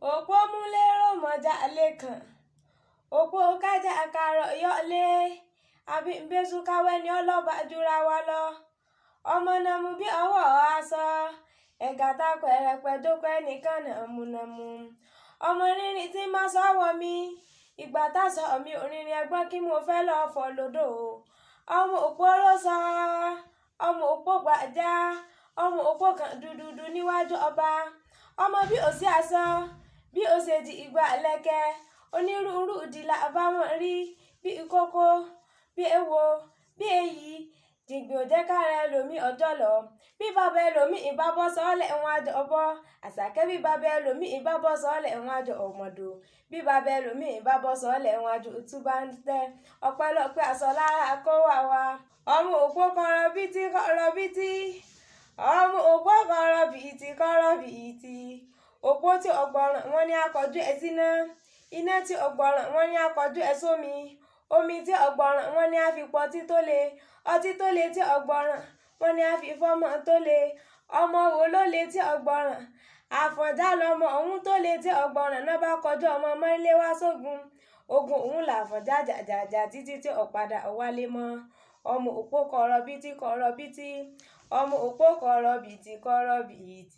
Òpómúléró mọ̀jà lẹ́kàn, òpó kájà àkàrọ̀ yọ̀lé, àbímbésù káwẹ́ ni ọlọ́ba jura wa lọ. Ọmọ nàmú bí ọwọ́ aṣọ, ẹ̀gà takọ̀ ẹ̀rẹ̀pẹ̀ dókọ̀ ẹnìkan nàmúnàmú. Ọmọ rínrin tí má sọ́wọ́ mi, ìgbà tásọ mi òrìnrìn ẹgbọ́n kí mo fẹ́ lọ fọ̀ lódò. Ọmọ òpó ló sọ, ọmọ òpó gbàjá, ọmọ òpó kan dúdúdú níwájú ọba. Ọmọ bí ó sí aṣọ, bí ó ṣe di ìgbà lẹ́kẹ́, onírúurú ìdílà àbámọ̀ rí, bí ìkókó, bí èwo, bí èyí, jìngbìn ò jẹ́ kára ẹlòmí ọjọ́ lọ. Bí bàbá ẹlòmí ìbábọ́ sọ́ọ́lẹ̀ ẹ̀wọ̀n àjọ ọbọ̀, Àṣàkẹ́ bí bàbá ẹlòmí ìbábọ́ sọ́ọ́lẹ̀ ẹ̀wọ̀n àjọ ọmọdò. Bí bàbá ẹlòmí ìbábọ́ sọ́ọ́lẹ̀ ẹ̀wọ̀n àjọ òtúbá ń tẹ́, ọpẹ́lọpẹ́ aṣọ lára kó wà wá. Ọmọ òpó kọ̀rọ̀bítí kọ̀rọ̀bítí, ọmọ òpó kọ̀rọ̀bítí kọ̀rọ̀bítí. Òpó tí ọgbọ̀ràn wọn ní akọjú ẹ̀ síná, iná tí ọgbọ̀ràn wọn ní akọjú ẹ̀ sómi, omi tí ọgbọ̀ràn wọn ní àfipọ̀ ọtí tó le, ọtí tó le tí ọgbọ̀ràn wọn ní àfifọ́mọ tó le. Ọmọ wo ló le tí ọgbọ̀ràn? Àfọ̀njá lọmọ òun tó le tí ọgbọ̀ràn náà bá kọjú ọmọ mọ́lé wá sógun. Ogun òun làfọ̀njá jàjàjà títí tí ọ̀padà wálé mọ́. Ọmọ òpó kọ̀rọ̀bítí kọ̀rọ̀bítí, ọmọ òpó kọ̀rọ̀bítí kọ̀rọ̀bítí.